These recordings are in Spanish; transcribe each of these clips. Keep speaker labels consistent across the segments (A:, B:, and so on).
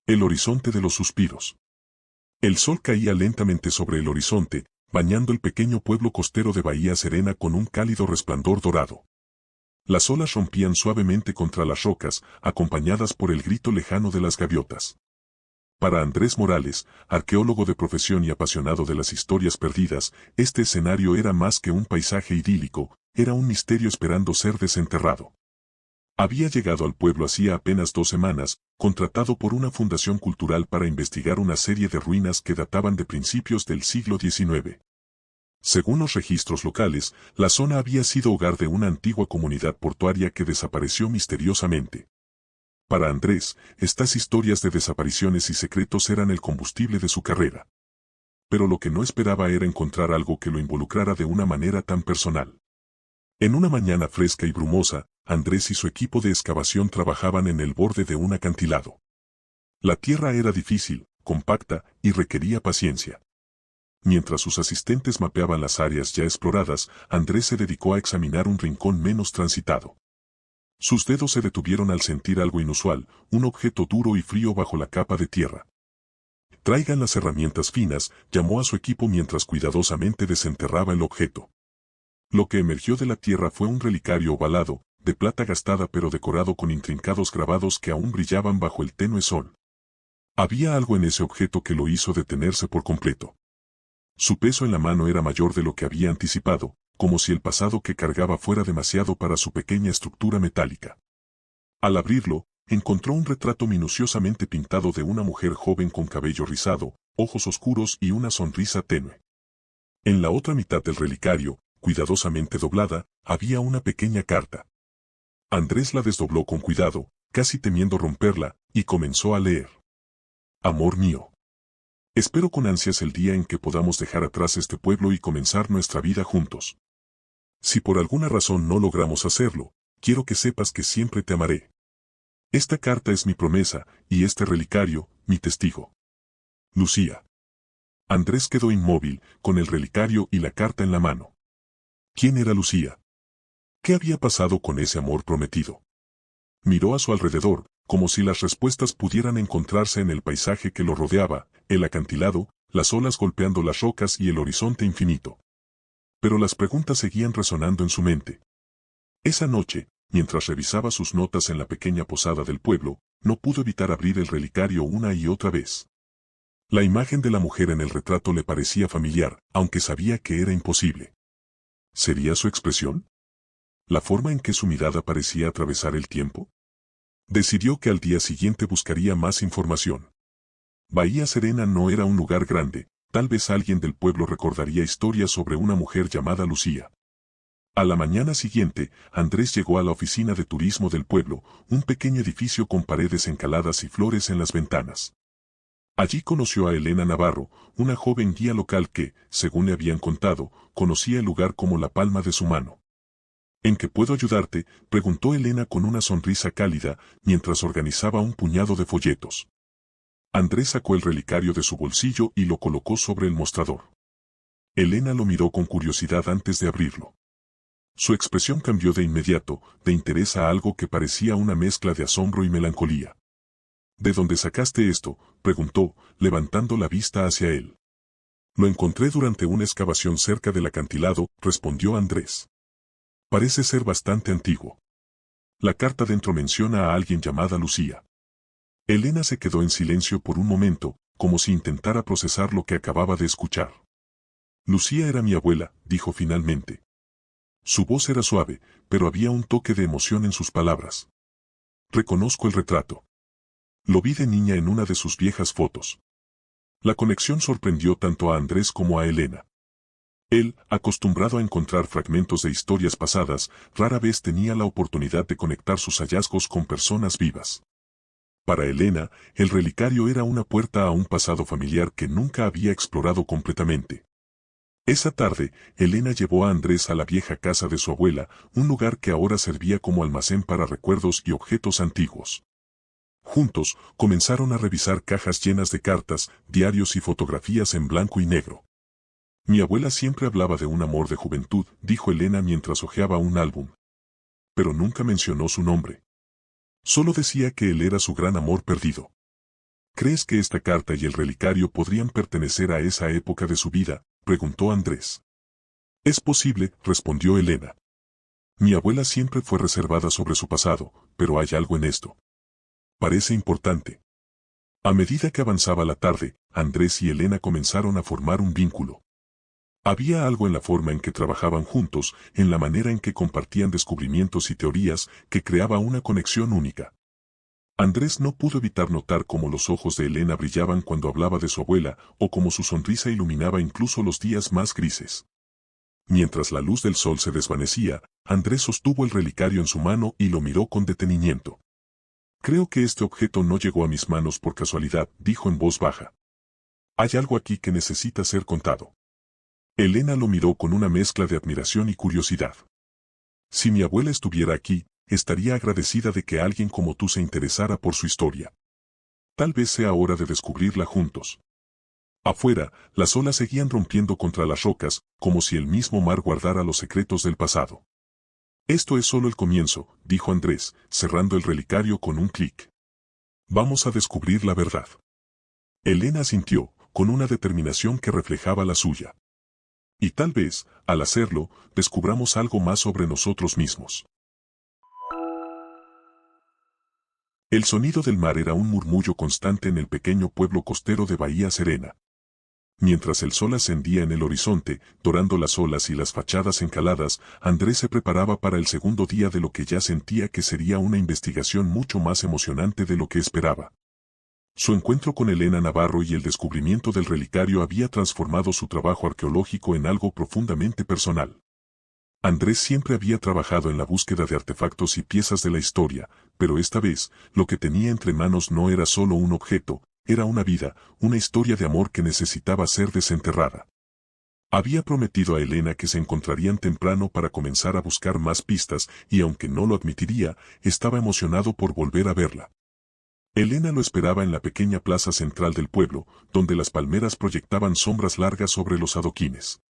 A: El horizonte de los suspiros. El sol caía lentamente sobre el horizonte, bañando el pequeño pueblo costero de Bahía Serena con un cálido resplandor dorado. Las olas rompían suavemente contra las rocas, acompañadas por el grito lejano de las gaviotas. Para Andrés Morales, arqueólogo de profesión y apasionado de las historias perdidas, este escenario era más que un paisaje idílico, era un misterio esperando ser desenterrado. Había llegado al pueblo hacía apenas 2 semanas, contratado por una fundación cultural para investigar una serie de ruinas que databan de principios del siglo XIX. Según los registros locales, la zona había sido hogar de una antigua comunidad portuaria que desapareció misteriosamente. Para Andrés, estas historias de desapariciones y secretos eran el combustible de su carrera. Pero lo que no esperaba era encontrar algo que lo involucrara de una manera tan personal. En una mañana fresca y brumosa, Andrés y su equipo de excavación trabajaban en el borde de un acantilado. La tierra era difícil, compacta y requería paciencia. Mientras sus asistentes mapeaban las áreas ya exploradas, Andrés se dedicó a examinar un rincón menos transitado. Sus dedos se detuvieron al sentir algo inusual, un objeto duro y frío bajo la capa de tierra. «Traigan las herramientas finas», llamó a su equipo mientras cuidadosamente desenterraba el objeto. Lo que emergió de la tierra fue un relicario ovalado, de plata gastada pero decorado con intrincados grabados que aún brillaban bajo el tenue sol. Había algo en ese objeto que lo hizo detenerse por completo. Su peso en la mano era mayor de lo que había anticipado, como si el pasado que cargaba fuera demasiado para su pequeña estructura metálica. Al abrirlo, encontró un retrato minuciosamente pintado de una mujer joven con cabello rizado, ojos oscuros y una sonrisa tenue. En la otra mitad del relicario, cuidadosamente doblada, había una pequeña carta. Andrés la desdobló con cuidado, casi temiendo romperla, y comenzó a leer. Amor mío. Espero con ansias el día en que podamos dejar atrás este pueblo y comenzar nuestra vida juntos. Si por alguna razón no logramos hacerlo, quiero que sepas que siempre te amaré. Esta carta es mi promesa, y este relicario, mi testigo. Lucía. Andrés quedó inmóvil, con el relicario y la carta en la mano. ¿Quién era Lucía? ¿Qué había pasado con ese amor prometido? Miró a su alrededor, como si las respuestas pudieran encontrarse en el paisaje que lo rodeaba, el acantilado, las olas golpeando las rocas y el horizonte infinito. Pero las preguntas seguían resonando en su mente. Esa noche, mientras revisaba sus notas en la pequeña posada del pueblo, no pudo evitar abrir el relicario una y otra vez. La imagen de la mujer en el retrato le parecía familiar, aunque sabía que era imposible. ¿Sería su expresión? ¿La forma en que su mirada parecía atravesar el tiempo? Decidió que al día siguiente buscaría más información. Bahía Serena no era un lugar grande, tal vez alguien del pueblo recordaría historias sobre una mujer llamada Lucía. A la mañana siguiente, Andrés llegó a la oficina de turismo del pueblo, un pequeño edificio con paredes encaladas y flores en las ventanas. Allí conoció a Elena Navarro, una joven guía local que, según le habían contado, conocía el lugar como la palma de su mano. ¿En qué puedo ayudarte?, preguntó Elena con una sonrisa cálida, mientras organizaba un puñado de folletos. Andrés sacó el relicario de su bolsillo y lo colocó sobre el mostrador. Elena lo miró con curiosidad antes de abrirlo. Su expresión cambió de inmediato, de interés a algo que parecía una mezcla de asombro y melancolía. ¿De dónde sacaste esto?, preguntó, levantando la vista hacia él. Lo encontré durante una excavación cerca del acantilado, respondió Andrés. Parece ser bastante antiguo. La carta dentro menciona a alguien llamada Lucía. Elena se quedó en silencio por un momento, como si intentara procesar lo que acababa de escuchar. Lucía era mi abuela, dijo finalmente. Su voz era suave, pero había un toque de emoción en sus palabras. Reconozco el retrato. Lo vi de niña en una de sus viejas fotos. La conexión sorprendió tanto a Andrés como a Elena. Él, acostumbrado a encontrar fragmentos de historias pasadas, rara vez tenía la oportunidad de conectar sus hallazgos con personas vivas. Para Elena, el relicario era una puerta a un pasado familiar que nunca había explorado completamente. Esa tarde, Elena llevó a Andrés a la vieja casa de su abuela, un lugar que ahora servía como almacén para recuerdos y objetos antiguos. Juntos, comenzaron a revisar cajas llenas de cartas, diarios y fotografías en blanco y negro. Mi abuela siempre hablaba de un amor de juventud, dijo Elena mientras hojeaba un álbum. Pero nunca mencionó su nombre. Solo decía que él era su gran amor perdido. ¿Crees que esta carta y el relicario podrían pertenecer a esa época de su vida?, preguntó Andrés. Es posible, respondió Elena. Mi abuela siempre fue reservada sobre su pasado, pero hay algo en esto. Parece importante. A medida que avanzaba la tarde, Andrés y Elena comenzaron a formar un vínculo. Había algo en la forma en que trabajaban juntos, en la manera en que compartían descubrimientos y teorías, que creaba una conexión única. Andrés no pudo evitar notar cómo los ojos de Elena brillaban cuando hablaba de su abuela, o cómo su sonrisa iluminaba incluso los días más grises. Mientras la luz del sol se desvanecía, Andrés sostuvo el relicario en su mano y lo miró con detenimiento. Creo que este objeto no llegó a mis manos por casualidad, dijo en voz baja. Hay algo aquí que necesita ser contado. Elena lo miró con una mezcla de admiración y curiosidad. Si mi abuela estuviera aquí, estaría agradecida de que alguien como tú se interesara por su historia. Tal vez sea hora de descubrirla juntos. Afuera, las olas seguían rompiendo contra las rocas, como si el mismo mar guardara los secretos del pasado. Esto es solo el comienzo, dijo Andrés, cerrando el relicario con un clic. Vamos a descubrir la verdad. Elena asintió, con una determinación que reflejaba la suya. Y tal vez, al hacerlo, descubramos algo más sobre nosotros mismos. El sonido del mar era un murmullo constante en el pequeño pueblo costero de Bahía Serena. Mientras el sol ascendía en el horizonte, dorando las olas y las fachadas encaladas, Andrés se preparaba para el segundo día de lo que ya sentía que sería una investigación mucho más emocionante de lo que esperaba. Su encuentro con Elena Navarro y el descubrimiento del relicario había transformado su trabajo arqueológico en algo profundamente personal. Andrés siempre había trabajado en la búsqueda de artefactos y piezas de la historia, pero esta vez, lo que tenía entre manos no era solo un objeto, era una vida, una historia de amor que necesitaba ser desenterrada. Había prometido a Elena que se encontrarían temprano para comenzar a buscar más pistas y aunque no lo admitiría, estaba emocionado por volver a verla. Elena lo esperaba en la pequeña plaza central del pueblo, donde las palmeras proyectaban sombras largas sobre los adoquines.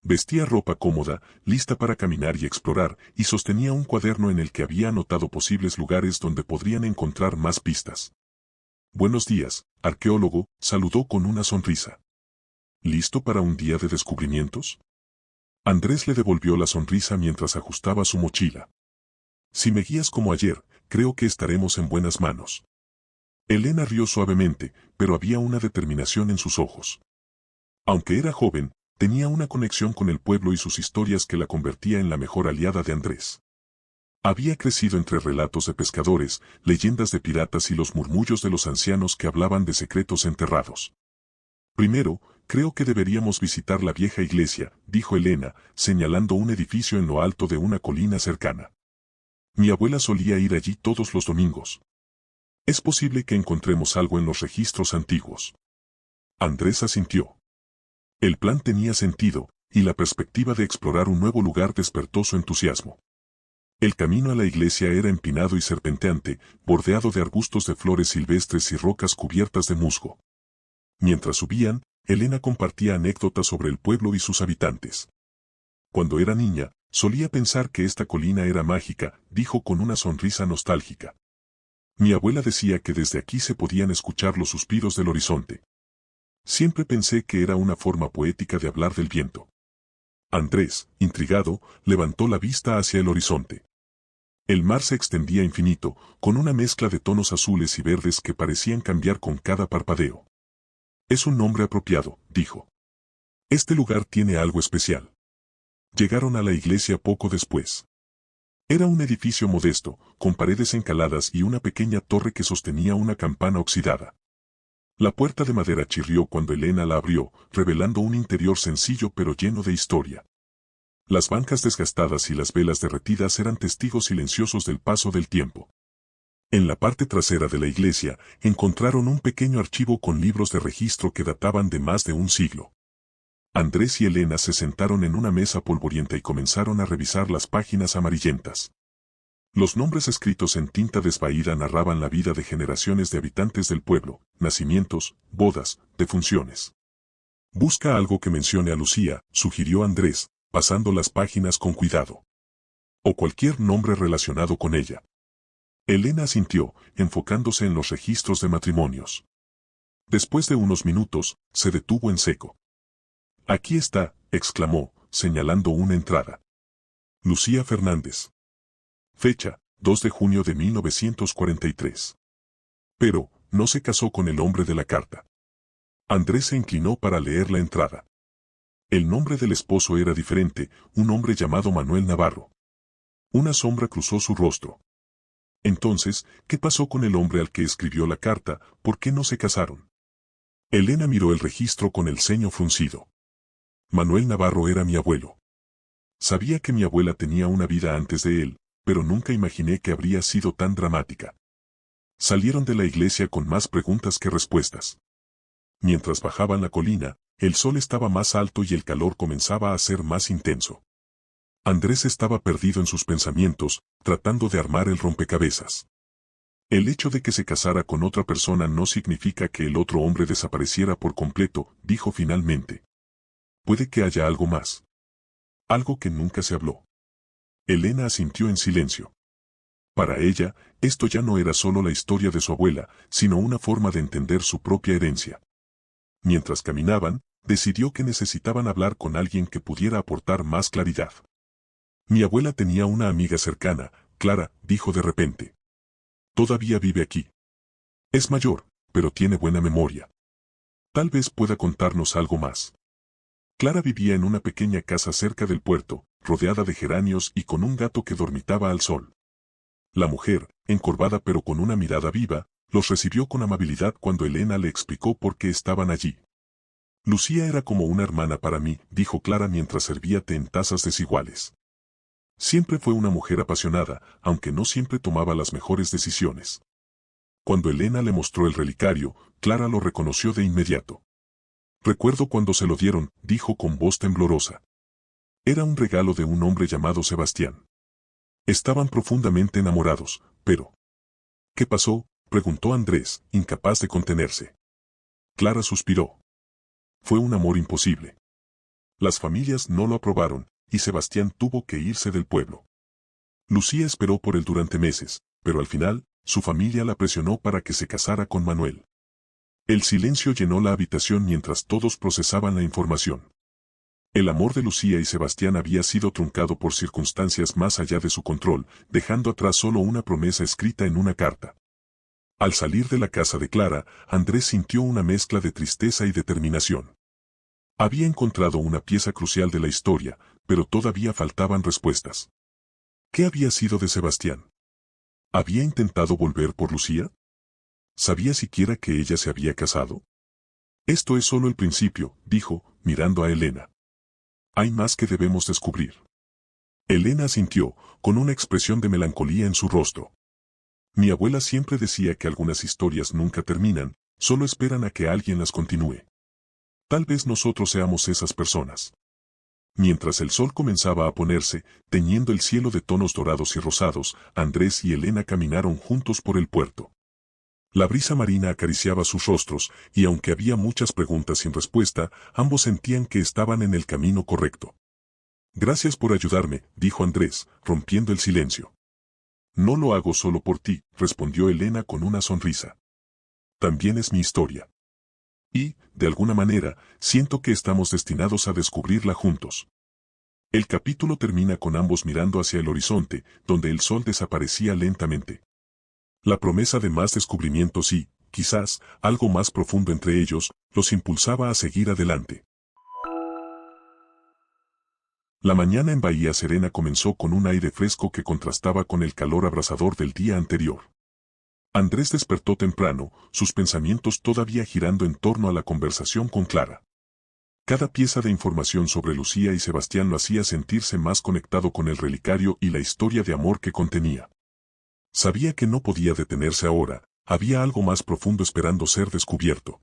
A: Vestía ropa cómoda, lista para caminar y explorar, y sostenía un cuaderno en el que había anotado posibles lugares donde podrían encontrar más pistas. Buenos días, arqueólogo, saludó con una sonrisa. ¿Listo para un día de descubrimientos? Andrés le devolvió la sonrisa mientras ajustaba su mochila. Si me guías como ayer, creo que estaremos en buenas manos. Elena rió suavemente, pero había una determinación en sus ojos. Aunque era joven, tenía una conexión con el pueblo y sus historias que la convertía en la mejor aliada de Andrés. Había crecido entre relatos de pescadores, leyendas de piratas y los murmullos de los ancianos que hablaban de secretos enterrados. Primero, creo que deberíamos visitar la vieja iglesia, dijo Elena, señalando un edificio en lo alto de una colina cercana. Mi abuela solía ir allí todos los domingos. Es posible que encontremos algo en los registros antiguos. Andrés asintió. El plan tenía sentido, y la perspectiva de explorar un nuevo lugar despertó su entusiasmo. El camino a la iglesia era empinado y serpenteante, bordeado de arbustos de flores silvestres y rocas cubiertas de musgo. Mientras subían, Elena compartía anécdotas sobre el pueblo y sus habitantes. Cuando era niña, solía pensar que esta colina era mágica, dijo con una sonrisa nostálgica. Mi abuela decía que desde aquí se podían escuchar los suspiros del horizonte. Siempre pensé que era una forma poética de hablar del viento. Andrés, intrigado, levantó la vista hacia el horizonte. El mar se extendía infinito, con una mezcla de tonos azules y verdes que parecían cambiar con cada parpadeo. Es un nombre apropiado, dijo. Este lugar tiene algo especial. Llegaron a la iglesia poco después. Era un edificio modesto, con paredes encaladas y una pequeña torre que sostenía una campana oxidada. La puerta de madera chirrió cuando Elena la abrió, revelando un interior sencillo pero lleno de historia. Las bancas desgastadas y las velas derretidas eran testigos silenciosos del paso del tiempo. En la parte trasera de la iglesia, encontraron un pequeño archivo con libros de registro que databan de más de un siglo. Andrés y Elena se sentaron en una mesa polvorienta y comenzaron a revisar las páginas amarillentas. Los nombres escritos en tinta desvaída narraban la vida de generaciones de habitantes del pueblo, nacimientos, bodas, defunciones. Busca algo que mencione a Lucía, sugirió Andrés, pasando las páginas con cuidado. O cualquier nombre relacionado con ella. Elena asintió, enfocándose en los registros de matrimonios. Después de unos minutos, se detuvo en seco. Aquí está, exclamó, señalando una entrada. Lucía Fernández. Fecha, 2 de junio de 1943. Pero, no se casó con el hombre de la carta. Andrés se inclinó para leer la entrada. El nombre del esposo era diferente, un hombre llamado Manuel Navarro. Una sombra cruzó su rostro. Entonces, ¿qué pasó con el hombre al que escribió la carta? ¿Por qué no se casaron? Elena miró el registro con el ceño fruncido. Manuel Navarro era mi abuelo. Sabía que mi abuela tenía una vida antes de él, pero nunca imaginé que habría sido tan dramática. Salieron de la iglesia con más preguntas que respuestas. Mientras bajaban la colina, el sol estaba más alto y el calor comenzaba a ser más intenso. Andrés estaba perdido en sus pensamientos, tratando de armar el rompecabezas. El hecho de que se casara con otra persona no significa que el otro hombre desapareciera por completo, dijo finalmente. Puede que haya algo más. Algo que nunca se habló. Elena asintió en silencio. Para ella, esto ya no era solo la historia de su abuela, sino una forma de entender su propia herencia. Mientras caminaban, decidió que necesitaban hablar con alguien que pudiera aportar más claridad. Mi abuela tenía una amiga cercana, Clara, dijo de repente. Todavía vive aquí. Es mayor, pero tiene buena memoria. Tal vez pueda contarnos algo más. Clara vivía en una pequeña casa cerca del puerto, rodeada de geranios y con un gato que dormitaba al sol. La mujer, encorvada pero con una mirada viva, los recibió con amabilidad cuando Elena le explicó por qué estaban allí. Lucía era como una hermana para mí, dijo Clara mientras servía té en tazas desiguales. Siempre fue una mujer apasionada, aunque no siempre tomaba las mejores decisiones. Cuando Elena le mostró el relicario, Clara lo reconoció de inmediato. Recuerdo cuando se lo dieron, dijo con voz temblorosa. Era un regalo de un hombre llamado Sebastián. Estaban profundamente enamorados, pero... ¿Qué pasó?, preguntó Andrés, incapaz de contenerse. Clara suspiró. Fue un amor imposible. Las familias no lo aprobaron, y Sebastián tuvo que irse del pueblo. Lucía esperó por él durante meses, pero al final, su familia la presionó para que se casara con Manuel. El silencio llenó la habitación mientras todos procesaban la información. El amor de Lucía y Sebastián había sido truncado por circunstancias más allá de su control, dejando atrás solo una promesa escrita en una carta. Al salir de la casa de Clara, Andrés sintió una mezcla de tristeza y determinación. Había encontrado una pieza crucial de la historia, pero todavía faltaban respuestas. ¿Qué había sido de Sebastián? ¿Había intentado volver por Lucía? ¿Sabía siquiera que ella se había casado? Esto es solo el principio, dijo, mirando a Elena. Hay más que debemos descubrir. Elena asintió, con una expresión de melancolía en su rostro. Mi abuela siempre decía que algunas historias nunca terminan, solo esperan a que alguien las continúe. Tal vez nosotros seamos esas personas. Mientras el sol comenzaba a ponerse, teñiendo el cielo de tonos dorados y rosados, Andrés y Elena caminaron juntos por el puerto. La brisa marina acariciaba sus rostros, y aunque había muchas preguntas sin respuesta, ambos sentían que estaban en el camino correcto. Gracias por ayudarme, dijo Andrés, rompiendo el silencio. No lo hago solo por ti, respondió Elena con una sonrisa. También es mi historia. Y, de alguna manera, siento que estamos destinados a descubrirla juntos. El capítulo termina con ambos mirando hacia el horizonte, donde el sol desaparecía lentamente. La promesa de más descubrimientos y, quizás, algo más profundo entre ellos, los impulsaba a seguir adelante. La mañana en Bahía Serena comenzó con un aire fresco que contrastaba con el calor abrasador del día anterior. Andrés despertó temprano, sus pensamientos todavía girando en torno a la conversación con Clara. Cada pieza de información sobre Lucía y Sebastián lo hacía sentirse más conectado con el relicario y la historia de amor que contenía. Sabía que no podía detenerse ahora, había algo más profundo esperando ser descubierto.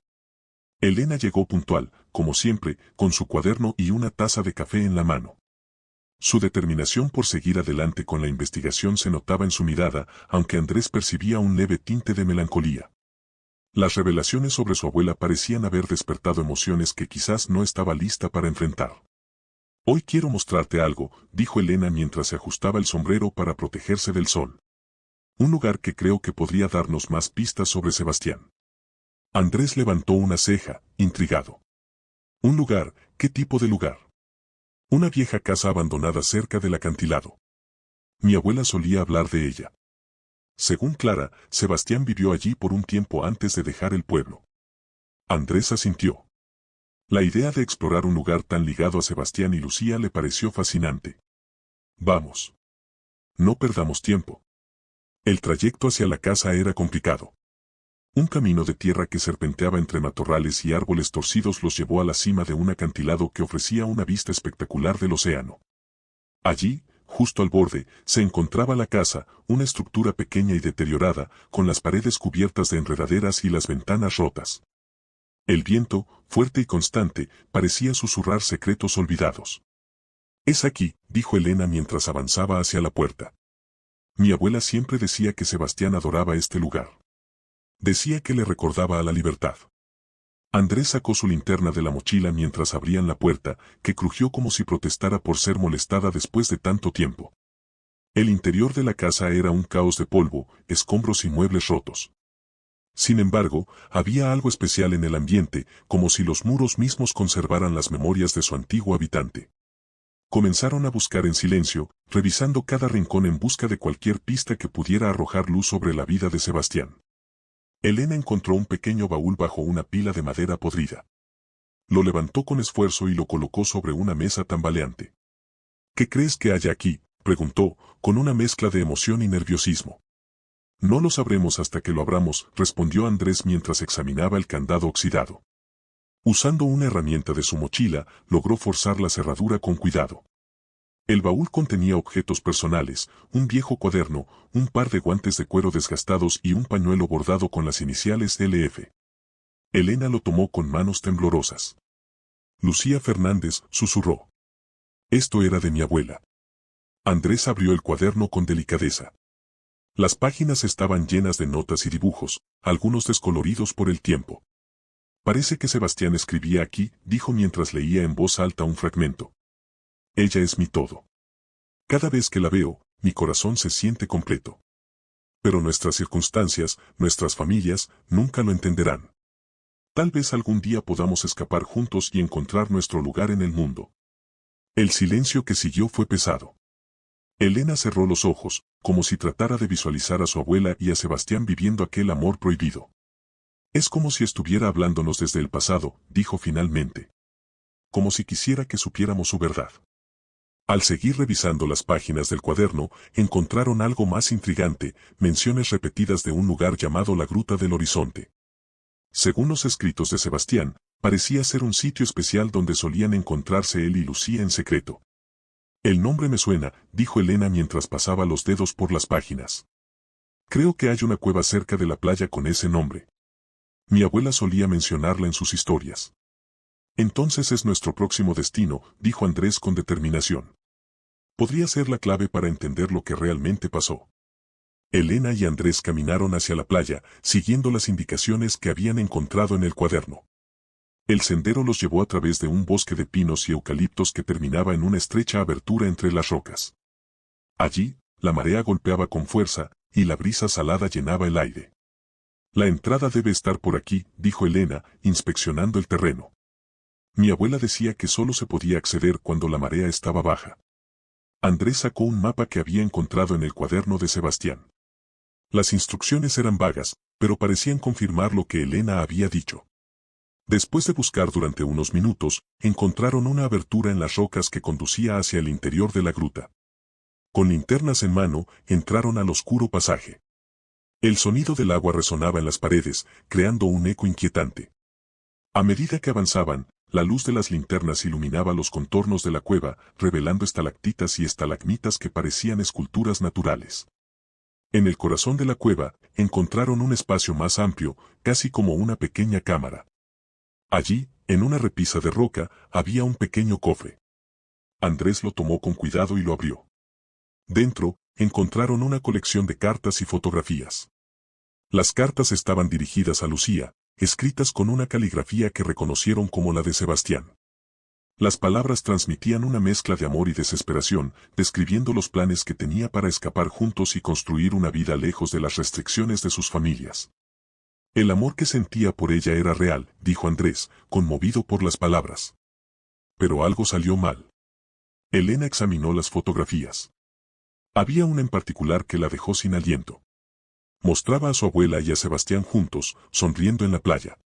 A: Elena llegó puntual, como siempre, con su cuaderno y una taza de café en la mano. Su determinación por seguir adelante con la investigación se notaba en su mirada, aunque Andrés percibía un leve tinte de melancolía. Las revelaciones sobre su abuela parecían haber despertado emociones que quizás no estaba lista para enfrentar. Hoy quiero mostrarte algo, dijo Elena mientras se ajustaba el sombrero para protegerse del sol. Un lugar que creo que podría darnos más pistas sobre Sebastián. Andrés levantó una ceja, intrigado. ¿Un lugar? ¿Qué tipo de lugar? Una vieja casa abandonada cerca del acantilado. Mi abuela solía hablar de ella. Según Clara, Sebastián vivió allí por un tiempo antes de dejar el pueblo. Andrés asintió. La idea de explorar un lugar tan ligado a Sebastián y Lucía le pareció fascinante. Vamos. No perdamos tiempo. El trayecto hacia la casa era complicado. Un camino de tierra que serpenteaba entre matorrales y árboles torcidos los llevó a la cima de un acantilado que ofrecía una vista espectacular del océano. Allí, justo al borde, se encontraba la casa, una estructura pequeña y deteriorada, con las paredes cubiertas de enredaderas y las ventanas rotas. El viento, fuerte y constante, parecía susurrar secretos olvidados. «Es aquí», dijo Elena mientras avanzaba hacia la puerta. Mi abuela siempre decía que Sebastián adoraba este lugar. Decía que le recordaba a la libertad. Andrés sacó su linterna de la mochila mientras abrían la puerta, que crujió como si protestara por ser molestada después de tanto tiempo. El interior de la casa era un caos de polvo, escombros y muebles rotos. Sin embargo, había algo especial en el ambiente, como si los muros mismos conservaran las memorias de su antiguo habitante. Comenzaron a buscar en silencio, revisando cada rincón en busca de cualquier pista que pudiera arrojar luz sobre la vida de Sebastián. Elena encontró un pequeño baúl bajo una pila de madera podrida. Lo levantó con esfuerzo y lo colocó sobre una mesa tambaleante. «¿Qué crees que haya aquí?», preguntó, con una mezcla de emoción y nerviosismo. «No lo sabremos hasta que lo abramos», respondió Andrés mientras examinaba el candado oxidado. Usando una herramienta de su mochila, logró forzar la cerradura con cuidado. El baúl contenía objetos personales, un viejo cuaderno, un par de guantes de cuero desgastados y un pañuelo bordado con las iniciales LF. Elena lo tomó con manos temblorosas. «Lucía Fernández», susurró. «Esto era de mi abuela». Andrés abrió el cuaderno con delicadeza. Las páginas estaban llenas de notas y dibujos, algunos descoloridos por el tiempo. «Parece que Sebastián escribía aquí», dijo mientras leía en voz alta un fragmento. «Ella es mi todo. Cada vez que la veo, mi corazón se siente completo. Pero nuestras circunstancias, nuestras familias, nunca lo entenderán. Tal vez algún día podamos escapar juntos y encontrar nuestro lugar en el mundo». El silencio que siguió fue pesado. Elena cerró los ojos, como si tratara de visualizar a su abuela y a Sebastián viviendo aquel amor prohibido. «Es como si estuviera hablándonos desde el pasado», dijo finalmente. «Como si quisiera que supiéramos su verdad». Al seguir revisando las páginas del cuaderno, encontraron algo más intrigante, menciones repetidas de un lugar llamado la Gruta del Horizonte. Según los escritos de Sebastián, parecía ser un sitio especial donde solían encontrarse él y Lucía en secreto. «El nombre me suena», dijo Elena mientras pasaba los dedos por las páginas. «Creo que hay una cueva cerca de la playa con ese nombre. Mi abuela solía mencionarla en sus historias». «Entonces es nuestro próximo destino», dijo Andrés con determinación. «Podría ser la clave para entender lo que realmente pasó». Elena y Andrés caminaron hacia la playa, siguiendo las indicaciones que habían encontrado en el cuaderno. El sendero los llevó a través de un bosque de pinos y eucaliptos que terminaba en una estrecha abertura entre las rocas. Allí, la marea golpeaba con fuerza, y la brisa salada llenaba el aire. «La entrada debe estar por aquí», dijo Elena, inspeccionando el terreno. «Mi abuela decía que solo se podía acceder cuando la marea estaba baja». Andrés sacó un mapa que había encontrado en el cuaderno de Sebastián. Las instrucciones eran vagas, pero parecían confirmar lo que Elena había dicho. Después de buscar durante unos minutos, encontraron una abertura en las rocas que conducía hacia el interior de la gruta. Con linternas en mano, entraron al oscuro pasaje. El sonido del agua resonaba en las paredes, creando un eco inquietante. A medida que avanzaban, la luz de las linternas iluminaba los contornos de la cueva, revelando estalactitas y estalagmitas que parecían esculturas naturales. En el corazón de la cueva, encontraron un espacio más amplio, casi como una pequeña cámara. Allí, en una repisa de roca, había un pequeño cofre. Andrés lo tomó con cuidado y lo abrió. Dentro, encontraron una colección de cartas y fotografías. Las cartas estaban dirigidas a Lucía, escritas con una caligrafía que reconocieron como la de Sebastián. Las palabras transmitían una mezcla de amor y desesperación, describiendo los planes que tenía para escapar juntos y construir una vida lejos de las restricciones de sus familias. El amor que sentía por ella era real, dijo Andrés, conmovido por las palabras. Pero algo salió mal. Elena examinó las fotografías. Había una en particular que la dejó sin aliento. Mostraba a su abuela y a Sebastián juntos, sonriendo en la playa.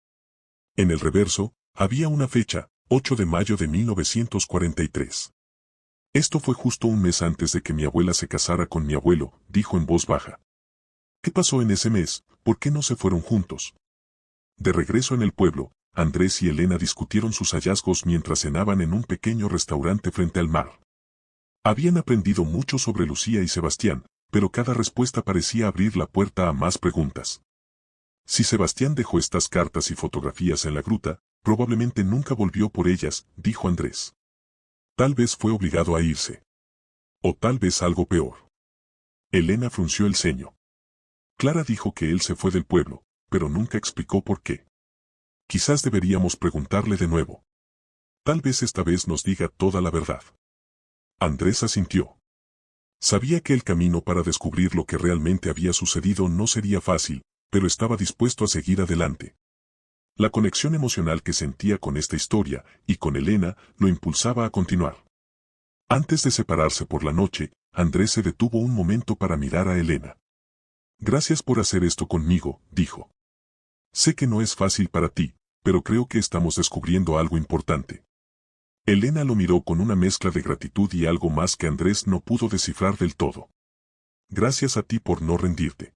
A: En el reverso, había una fecha, 8 de mayo de 1943. Esto fue justo un mes antes de que mi abuela se casara con mi abuelo, dijo en voz baja. ¿Qué pasó en ese mes? ¿Por qué no se fueron juntos? De regreso en el pueblo, Andrés y Elena discutieron sus hallazgos mientras cenaban en un pequeño restaurante frente al mar. Habían aprendido mucho sobre Lucía y Sebastián, pero cada respuesta parecía abrir la puerta a más preguntas. Si Sebastián dejó estas cartas y fotografías en la gruta, probablemente nunca volvió por ellas, dijo Andrés. Tal vez fue obligado a irse. O tal vez algo peor. Elena frunció el ceño. Clara dijo que él se fue del pueblo, pero nunca explicó por qué. Quizás deberíamos preguntarle de nuevo. Tal vez esta vez nos diga toda la verdad. Andrés asintió. Sabía que el camino para descubrir lo que realmente había sucedido no sería fácil, pero estaba dispuesto a seguir adelante. La conexión emocional que sentía con esta historia y con Elena lo impulsaba a continuar. Antes de separarse por la noche, Andrés se detuvo un momento para mirar a Elena. Gracias por hacer esto conmigo, dijo. Sé que no es fácil para ti, pero creo que estamos descubriendo algo importante. Elena lo miró con una mezcla de gratitud y algo más que Andrés no pudo descifrar del todo. Gracias a ti por no rendirte.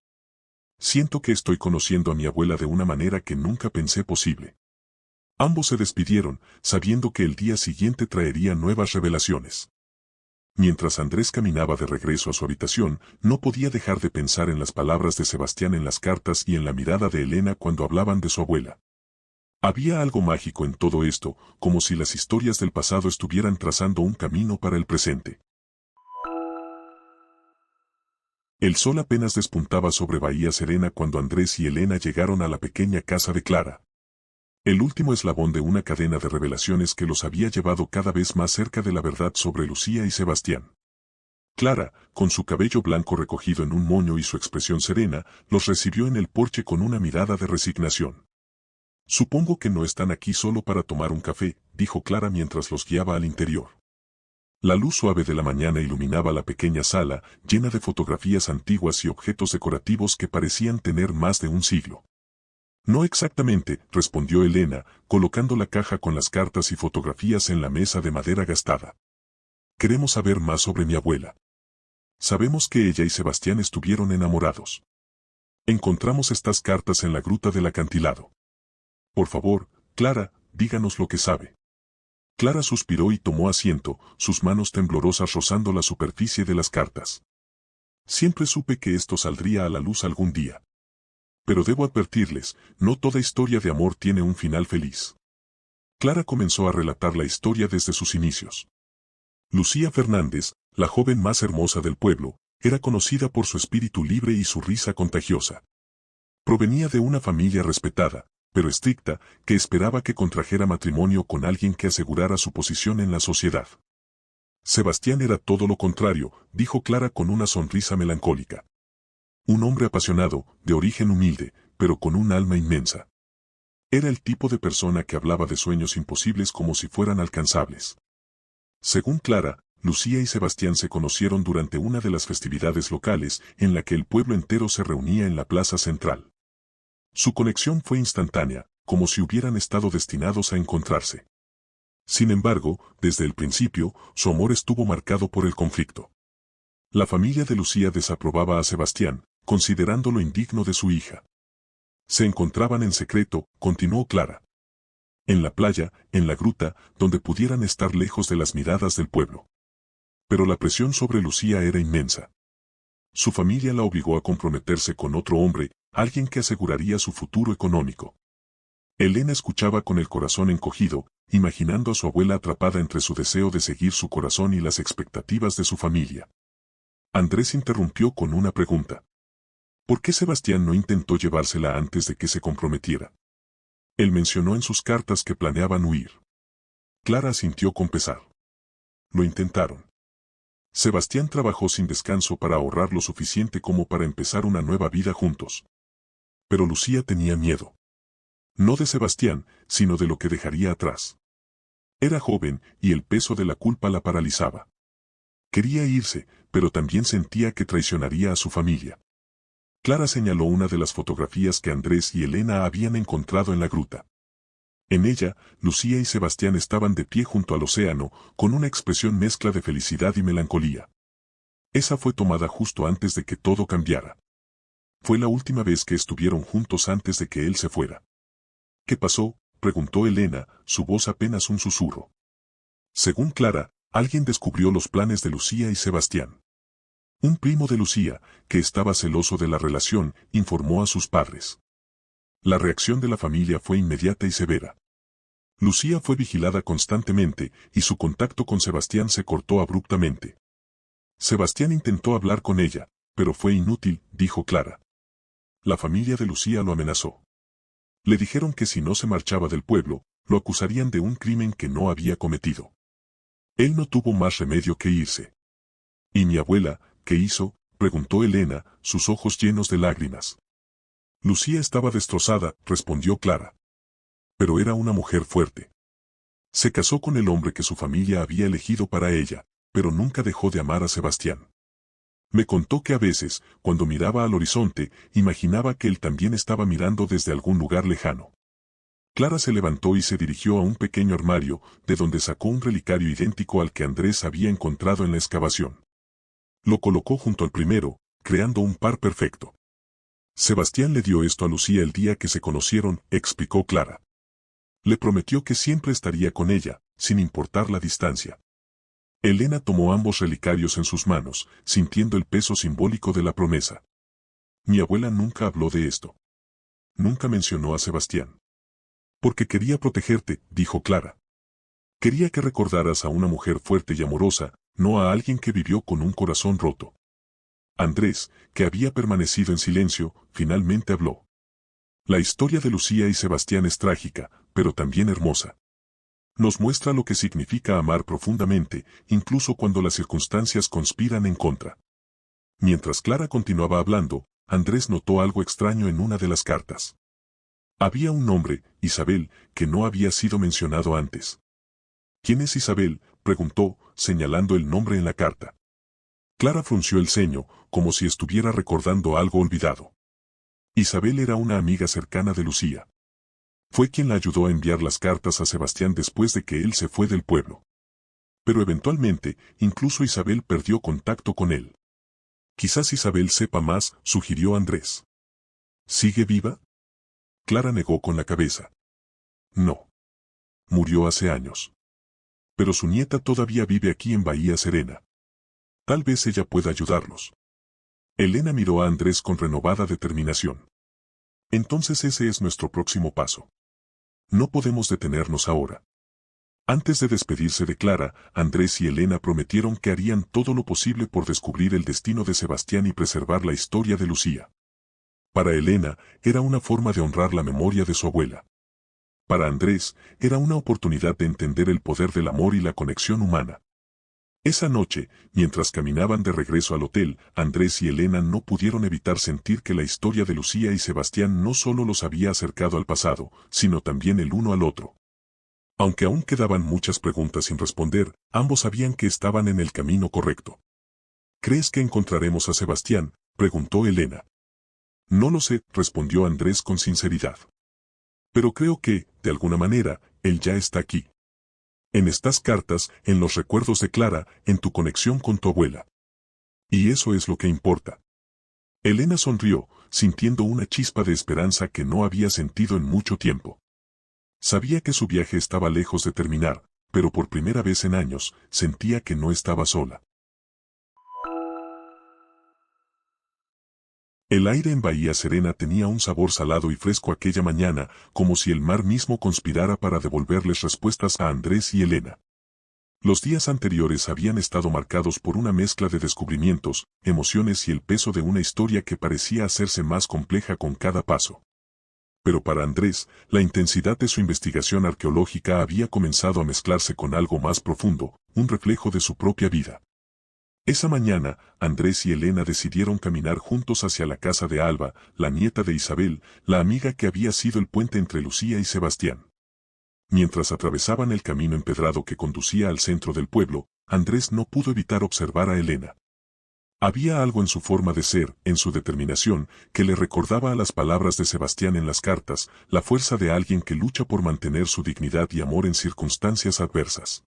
A: Siento que estoy conociendo a mi abuela de una manera que nunca pensé posible. Ambos se despidieron, sabiendo que el día siguiente traería nuevas revelaciones. Mientras Andrés caminaba de regreso a su habitación, no podía dejar de pensar en las palabras de Sebastián en las cartas y en la mirada de Elena cuando hablaban de su abuela. Había algo mágico en todo esto, como si las historias del pasado estuvieran trazando un camino para el presente. El sol apenas despuntaba sobre Bahía Serena cuando Andrés y Elena llegaron a la pequeña casa de Clara. El último eslabón de una cadena de revelaciones que los había llevado cada vez más cerca de la verdad sobre Lucía y Sebastián. Clara, con su cabello blanco recogido en un moño y su expresión serena, los recibió en el porche con una mirada de resignación. Supongo que no están aquí solo para tomar un café, dijo Clara mientras los guiaba al interior. La luz suave de la mañana iluminaba la pequeña sala, llena de fotografías antiguas y objetos decorativos que parecían tener más de un siglo. No exactamente, respondió Elena, colocando la caja con las cartas y fotografías en la mesa de madera gastada. Queremos saber más sobre mi abuela. Sabemos que ella y Sebastián estuvieron enamorados. Encontramos estas cartas en la gruta del acantilado. Por favor, Clara, díganos lo que sabe. Clara suspiró y tomó asiento, sus manos temblorosas rozando la superficie de las cartas. Siempre supe que esto saldría a la luz algún día. Pero debo advertirles, no toda historia de amor tiene un final feliz. Clara comenzó a relatar la historia desde sus inicios. Lucía Fernández, la joven más hermosa del pueblo, era conocida por su espíritu libre y su risa contagiosa. Provenía de una familia respetada, pero estricta, que esperaba que contrajera matrimonio con alguien que asegurara su posición en la sociedad. Sebastián era todo lo contrario, dijo Clara con una sonrisa melancólica. Un hombre apasionado, de origen humilde, pero con un alma inmensa. Era el tipo de persona que hablaba de sueños imposibles como si fueran alcanzables. Según Clara, Lucía y Sebastián se conocieron durante una de las festividades locales en la que el pueblo entero se reunía en la plaza central. Su conexión fue instantánea, como si hubieran estado destinados a encontrarse. Sin embargo, desde el principio, su amor estuvo marcado por el conflicto. La familia de Lucía desaprobaba a Sebastián, considerándolo indigno de su hija. Se encontraban en secreto, continuó Clara. En la playa, en la gruta, donde pudieran estar lejos de las miradas del pueblo. Pero la presión sobre Lucía era inmensa. Su familia la obligó a comprometerse con otro hombre, alguien que aseguraría su futuro económico. Elena escuchaba con el corazón encogido, imaginando a su abuela atrapada entre su deseo de seguir su corazón y las expectativas de su familia. Andrés interrumpió con una pregunta. ¿Por qué Sebastián no intentó llevársela antes de que se comprometiera? Él mencionó en sus cartas que planeaban huir. Clara asintió con pesar. Lo intentaron. Sebastián trabajó sin descanso para ahorrar lo suficiente como para empezar una nueva vida juntos. Pero Lucía tenía miedo. No de Sebastián, sino de lo que dejaría atrás. Era joven y el peso de la culpa la paralizaba. Quería irse, pero también sentía que traicionaría a su familia. Clara señaló una de las fotografías que Andrés y Elena habían encontrado en la gruta. En ella, Lucía y Sebastián estaban de pie junto al océano, con una expresión mezcla de felicidad y melancolía. Esa fue tomada justo antes de que todo cambiara. Fue la última vez que estuvieron juntos antes de que él se fuera. ¿Qué pasó?, preguntó Elena, su voz apenas un susurro. Según Clara, alguien descubrió los planes de Lucía y Sebastián. Un primo de Lucía, que estaba celoso de la relación, informó a sus padres. La reacción de la familia fue inmediata y severa. Lucía fue vigilada constantemente y su contacto con Sebastián se cortó abruptamente. Sebastián intentó hablar con ella, pero fue inútil, dijo Clara. La familia de Lucía lo amenazó. Le dijeron que si no se marchaba del pueblo, lo acusarían de un crimen que no había cometido. Él no tuvo más remedio que irse. ¿Y mi abuela, qué hizo?, preguntó Elena, sus ojos llenos de lágrimas. Lucía estaba destrozada, respondió Clara. Pero era una mujer fuerte. Se casó con el hombre que su familia había elegido para ella, pero nunca dejó de amar a Sebastián. Me contó que a veces, cuando miraba al horizonte, imaginaba que él también estaba mirando desde algún lugar lejano. Clara se levantó y se dirigió a un pequeño armario, de donde sacó un relicario idéntico al que Andrés había encontrado en la excavación. Lo colocó junto al primero, creando un par perfecto. Sebastián le dio esto a Lucía el día que se conocieron, explicó Clara. Le prometió que siempre estaría con ella, sin importar la distancia. Elena tomó ambos relicarios en sus manos, sintiendo el peso simbólico de la promesa. Mi abuela nunca habló de esto. Nunca mencionó a Sebastián. Porque quería protegerte, dijo Clara. Quería que recordaras a una mujer fuerte y amorosa, no a alguien que vivió con un corazón roto. Andrés, que había permanecido en silencio, finalmente habló. La historia de Lucía y Sebastián es trágica, pero también hermosa. Nos muestra lo que significa amar profundamente, incluso cuando las circunstancias conspiran en contra. Mientras Clara continuaba hablando, Andrés notó algo extraño en una de las cartas. Había un nombre, Isabel, que no había sido mencionado antes. ¿Quién es Isabel?, preguntó, señalando el nombre en la carta. Clara frunció el ceño, como si estuviera recordando algo olvidado. Isabel era una amiga cercana de Lucía. Fue quien la ayudó a enviar las cartas a Sebastián después de que él se fue del pueblo. Pero eventualmente, incluso Isabel perdió contacto con él. Quizás Isabel sepa más, sugirió Andrés. ¿Sigue viva? Clara negó con la cabeza. No. Murió hace años. Pero su nieta todavía vive aquí en Bahía Serena. Tal vez ella pueda ayudarlos. Elena miró a Andrés con renovada determinación. Entonces ese es nuestro próximo paso. No podemos detenernos ahora. Antes de despedirse de Clara, Andrés y Elena prometieron que harían todo lo posible por descubrir el destino de Sebastián y preservar la historia de Lucía. Para Elena, era una forma de honrar la memoria de su abuela. Para Andrés, era una oportunidad de entender el poder del amor y la conexión humana. Esa noche, mientras caminaban de regreso al hotel, Andrés y Elena no pudieron evitar sentir que la historia de Lucía y Sebastián no solo los había acercado al pasado, sino también el uno al otro. Aunque aún quedaban muchas preguntas sin responder, ambos sabían que estaban en el camino correcto. ¿Crees que encontraremos a Sebastián?, preguntó Elena. No lo sé, respondió Andrés con sinceridad. Pero creo que, de alguna manera, él ya está aquí. En estas cartas, en los recuerdos de Clara, en tu conexión con tu abuela. Y eso es lo que importa. Elena sonrió, sintiendo una chispa de esperanza que no había sentido en mucho tiempo. Sabía que su viaje estaba lejos de terminar, pero por primera vez en años, sentía que no estaba sola. El aire en Bahía Serena tenía un sabor salado y fresco aquella mañana, como si el mar mismo conspirara para devolverles respuestas a Andrés y Elena. Los días anteriores habían estado marcados por una mezcla de descubrimientos, emociones y el peso de una historia que parecía hacerse más compleja con cada paso. Pero para Andrés, la intensidad de su investigación arqueológica había comenzado a mezclarse con algo más profundo, un reflejo de su propia vida. Esa mañana, Andrés y Elena decidieron caminar juntos hacia la casa de Alba, la nieta de Isabel, la amiga que había sido el puente entre Lucía y Sebastián. Mientras atravesaban el camino empedrado que conducía al centro del pueblo, Andrés no pudo evitar observar a Elena. Había algo en su forma de ser, en su determinación, que le recordaba a las palabras de Sebastián en las cartas, la fuerza de alguien que lucha por mantener su dignidad y amor en circunstancias adversas.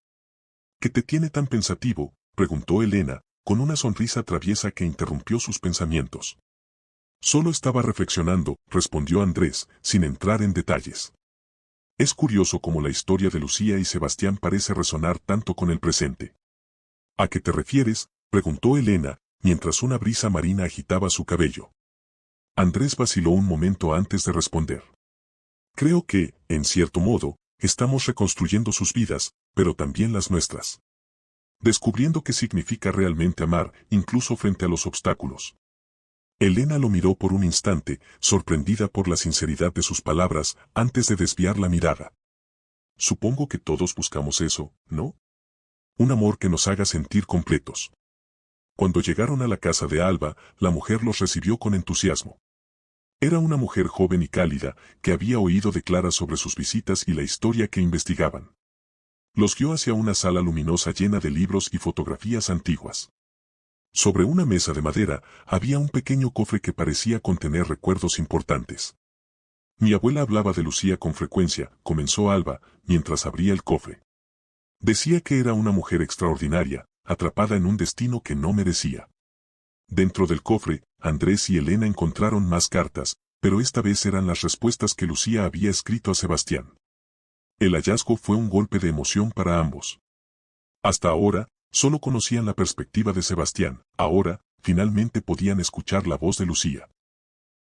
A: ¿Qué te tiene tan pensativo?, preguntó Elena, con una sonrisa traviesa que interrumpió sus pensamientos. Solo estaba reflexionando, respondió Andrés, sin entrar en detalles. Es curioso cómo la historia de Lucía y Sebastián parece resonar tanto con el presente. ¿A qué te refieres?, preguntó Elena, mientras una brisa marina agitaba su cabello. Andrés vaciló un momento antes de responder. Creo que, en cierto modo, estamos reconstruyendo sus vidas, pero también las nuestras. Descubriendo qué significa realmente amar, incluso frente a los obstáculos. Elena lo miró por un instante, sorprendida por la sinceridad de sus palabras, antes de desviar la mirada. Supongo que todos buscamos eso, ¿no? Un amor que nos haga sentir completos. Cuando llegaron a la casa de Alba, la mujer los recibió con entusiasmo. Era una mujer joven y cálida, que había oído de Clara sobre sus visitas y la historia que investigaban. Los guió hacia una sala luminosa llena de libros y fotografías antiguas. Sobre una mesa de madera, había un pequeño cofre que parecía contener recuerdos importantes. Mi abuela hablaba de Lucía con frecuencia, comenzó Alba, mientras abría el cofre. Decía que era una mujer extraordinaria, atrapada en un destino que no merecía. Dentro del cofre, Andrés y Elena encontraron más cartas, pero esta vez eran las respuestas que Lucía había escrito a Sebastián. El hallazgo fue un golpe de emoción para ambos. Hasta ahora, solo conocían la perspectiva de Sebastián, ahora, finalmente podían escuchar la voz de Lucía.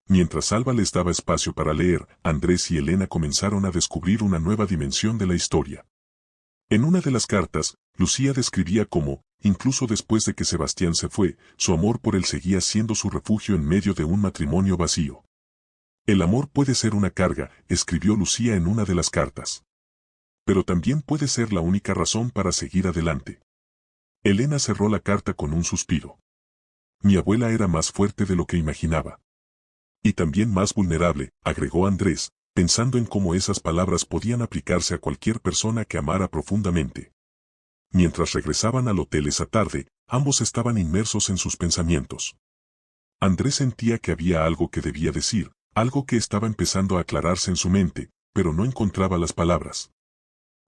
A: Mientras Alba les daba espacio para leer, Andrés y Elena comenzaron a descubrir una nueva dimensión de la historia. En una de las cartas, Lucía describía cómo, incluso después de que Sebastián se fue, su amor por él seguía siendo su refugio en medio de un matrimonio vacío. El amor puede ser una carga, escribió Lucía en una de las cartas. Pero también puede ser la única razón para seguir adelante. Elena cerró la carta con un suspiro. Mi abuela era más fuerte de lo que imaginaba. Y también más vulnerable, agregó Andrés, pensando en cómo esas palabras podían aplicarse a cualquier persona que amara profundamente. Mientras regresaban al hotel esa tarde, ambos estaban inmersos en sus pensamientos. Andrés sentía que había algo que debía decir, algo que estaba empezando a aclararse en su mente, pero no encontraba las palabras.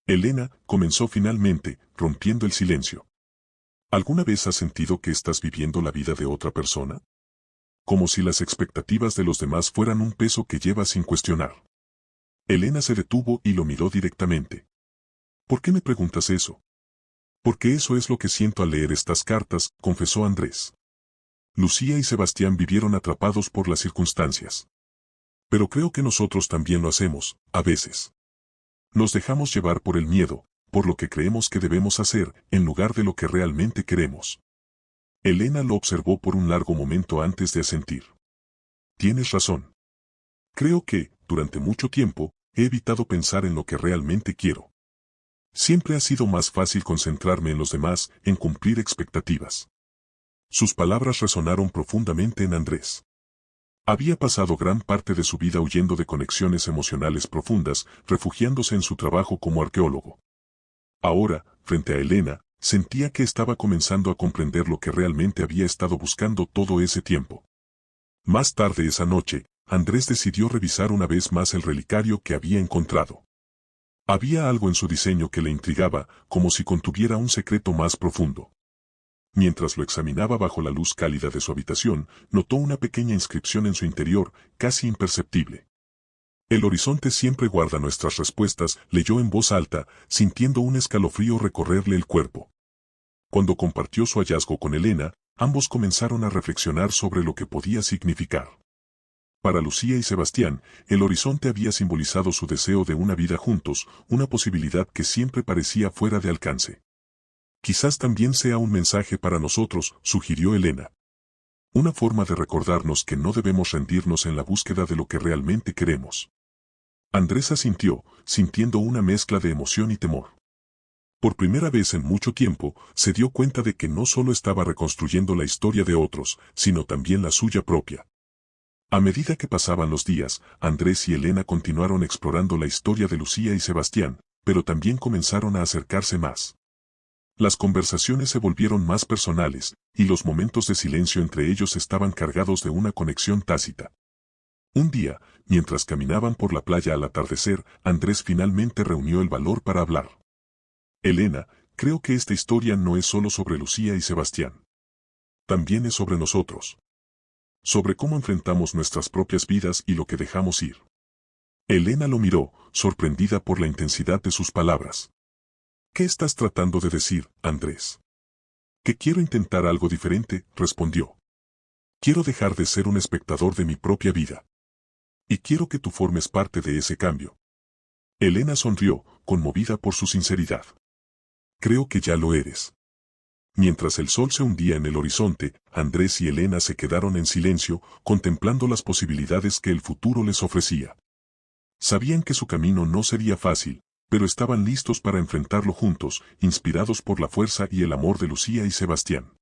A: Elena comenzó finalmente, rompiendo el silencio. ¿Alguna vez has sentido que estás viviendo la vida de otra persona? Como si las expectativas de los demás fueran un peso que llevas sin cuestionar. Elena se detuvo y lo miró directamente. ¿Por qué me preguntas eso? Porque eso es lo que siento al leer estas cartas, confesó Andrés. Lucía y Sebastián vivieron atrapados por las circunstancias. Pero creo que nosotros también lo hacemos, a veces. Nos dejamos llevar por el miedo, por lo que creemos que debemos hacer, en lugar de lo que realmente queremos. Elena lo observó por un largo momento antes de asentir. Tienes razón. Creo que, durante mucho tiempo, he evitado pensar en lo que realmente quiero. Siempre ha sido más fácil concentrarme en los demás, en cumplir expectativas. Sus palabras resonaron profundamente en Andrés. Había pasado gran parte de su vida huyendo de conexiones emocionales profundas, refugiándose en su trabajo como arqueólogo. Ahora, frente a Elena, sentía que estaba comenzando a comprender lo que realmente había estado buscando todo ese tiempo. Más tarde esa noche, Andrés decidió revisar una vez más el relicario que había encontrado. Había algo en su diseño que le intrigaba, como si contuviera un secreto más profundo. Mientras lo examinaba bajo la luz cálida de su habitación, notó una pequeña inscripción en su interior, casi imperceptible. El horizonte siempre guarda nuestras respuestas, leyó en voz alta, sintiendo un escalofrío recorrerle el cuerpo. Cuando compartió su hallazgo con Elena, ambos comenzaron a reflexionar sobre lo que podía significar. Para Lucía y Sebastián, el horizonte había simbolizado su deseo de una vida juntos, una posibilidad que siempre parecía fuera de alcance. Quizás también sea un mensaje para nosotros, sugirió Elena. Una forma de recordarnos que no debemos rendirnos en la búsqueda de lo que realmente queremos. Andrés asintió, sintiendo una mezcla de emoción y temor. Por primera vez en mucho tiempo, se dio cuenta de que no solo estaba reconstruyendo la historia de otros, sino también la suya propia. A medida que pasaban los días, Andrés y Elena continuaron explorando la historia de Lucía y Sebastián, pero también comenzaron a acercarse más. Las conversaciones se volvieron más personales, y los momentos de silencio entre ellos estaban cargados de una conexión tácita. Un día, mientras caminaban por la playa al atardecer, Andrés finalmente reunió el valor para hablar. Elena, creo que esta historia no es solo sobre Lucía y Sebastián. También es sobre nosotros. Sobre cómo enfrentamos nuestras propias vidas y lo que dejamos ir. Elena lo miró, sorprendida por la intensidad de sus palabras. ¿Qué estás tratando de decir, Andrés? Que quiero intentar algo diferente, respondió. Quiero dejar de ser un espectador de mi propia vida. Y quiero que tú formes parte de ese cambio. Elena sonrió, conmovida por su sinceridad. Creo que ya lo eres. Mientras el sol se hundía en el horizonte, Andrés y Elena se quedaron en silencio, contemplando las posibilidades que el futuro les ofrecía. Sabían que su camino no sería fácil, pero estaban listos para enfrentarlo juntos, inspirados por la fuerza y el amor de Lucía y Sebastián.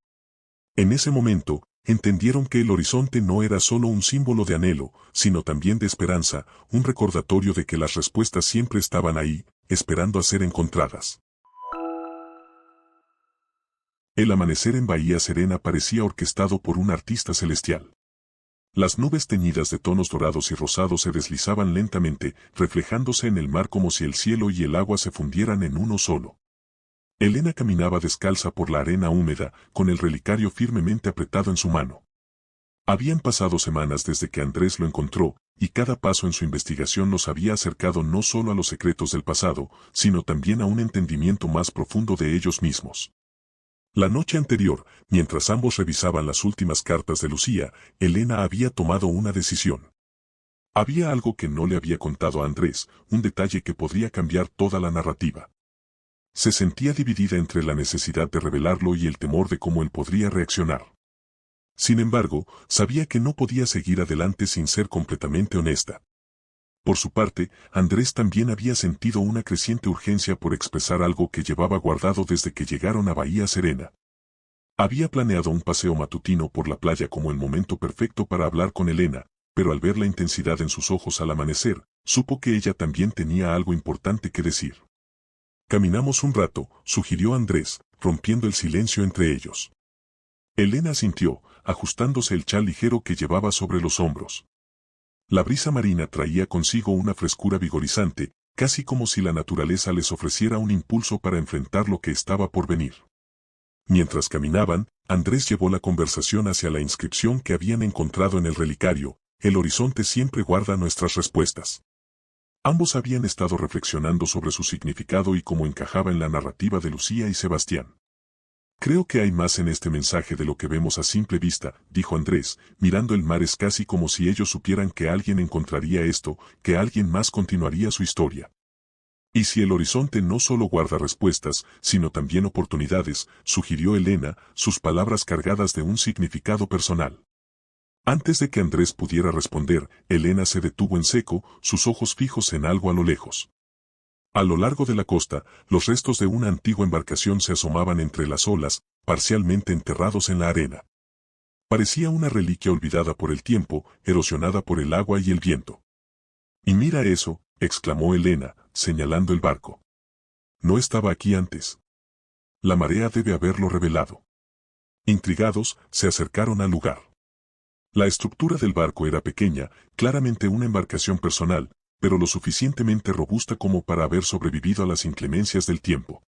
A: En ese momento, entendieron que el horizonte no era solo un símbolo de anhelo, sino también de esperanza, un recordatorio de que las respuestas siempre estaban ahí, esperando a ser encontradas. El amanecer en Bahía Serena parecía orquestado por un artista celestial. Las nubes teñidas de tonos dorados y rosados se deslizaban lentamente, reflejándose en el mar como si el cielo y el agua se fundieran en uno solo. Elena caminaba descalza por la arena húmeda, con el relicario firmemente apretado en su mano. Habían pasado semanas desde que Andrés lo encontró, y cada paso en su investigación los había acercado no solo a los secretos del pasado, sino también a un entendimiento más profundo de ellos mismos. La noche anterior, mientras ambos revisaban las últimas cartas de Lucía, Elena había tomado una decisión. Había algo que no le había contado a Andrés, un detalle que podría cambiar toda la narrativa. Se sentía dividida entre la necesidad de revelarlo y el temor de cómo él podría reaccionar. Sin embargo, sabía que no podía seguir adelante sin ser completamente honesta. Por su parte, Andrés también había sentido una creciente urgencia por expresar algo que llevaba guardado desde que llegaron a Bahía Serena. Había planeado un paseo matutino por la playa como el momento perfecto para hablar con Elena, pero al ver la intensidad en sus ojos al amanecer, supo que ella también tenía algo importante que decir. Caminamos un rato, sugirió Andrés, rompiendo el silencio entre ellos. Elena asintió, ajustándose el chal ligero que llevaba sobre los hombros. La brisa marina traía consigo una frescura vigorizante, casi como si la naturaleza les ofreciera un impulso para enfrentar lo que estaba por venir. Mientras caminaban, Andrés llevó la conversación hacia la inscripción que habían encontrado en el relicario: el horizonte siempre guarda nuestras respuestas. Ambos habían estado reflexionando sobre su significado y cómo encajaba en la narrativa de Lucía y Sebastián. Creo que hay más en este mensaje de lo que vemos a simple vista, dijo Andrés, mirando el mar. Es casi como si ellos supieran que alguien encontraría esto, que alguien más continuaría su historia. Y si el horizonte no solo guarda respuestas, sino también oportunidades, sugirió Elena, sus palabras cargadas de un significado personal. Antes de que Andrés pudiera responder, Elena se detuvo en seco, sus ojos fijos en algo a lo lejos. A lo largo de la costa, los restos de una antigua embarcación se asomaban entre las olas, parcialmente enterrados en la arena. Parecía una reliquia olvidada por el tiempo, erosionada por el agua y el viento. «Y mira eso», exclamó Elena, señalando el barco. «No estaba aquí antes. La marea debe haberlo revelado». Intrigados, se acercaron al lugar. La estructura del barco era pequeña, claramente una embarcación personal, pero lo suficientemente robusta como para haber sobrevivido a las inclemencias del tiempo.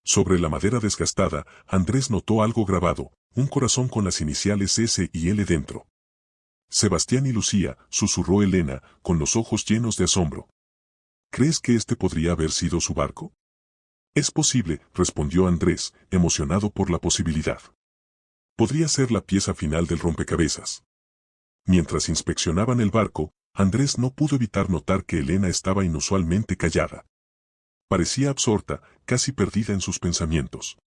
A: Sobre la madera desgastada, Andrés notó algo grabado, un corazón con las iniciales S y L dentro. «Sebastián y Lucía», susurró Elena, con los ojos llenos de asombro. «¿Crees que este podría haber sido su barco?» «Es posible», respondió Andrés, emocionado por la posibilidad. «Podría ser la pieza final del rompecabezas». Mientras inspeccionaban el barco, Andrés no pudo evitar notar que Elena estaba inusualmente callada. Parecía absorta, casi perdida en sus pensamientos.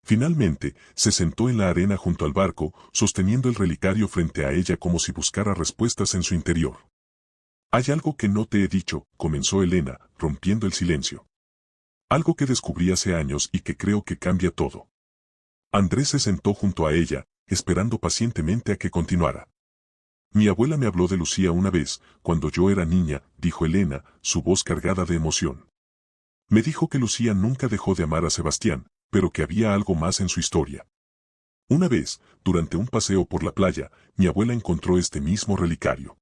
A: Finalmente, se sentó en la arena junto al barco, sosteniendo el relicario frente a ella como si buscara respuestas en su interior. «Hay algo que no te he dicho», comenzó Elena, rompiendo el silencio. Algo que descubrí hace años y que creo que cambia todo. Andrés se sentó junto a ella, esperando pacientemente a que continuara. Mi abuela me habló de Lucía una vez, cuando yo era niña, dijo Elena, su voz cargada de emoción. Me dijo que Lucía nunca dejó de amar a Sebastián, pero que había algo más en su historia. Una vez, durante un paseo por la playa, mi abuela encontró este mismo relicario.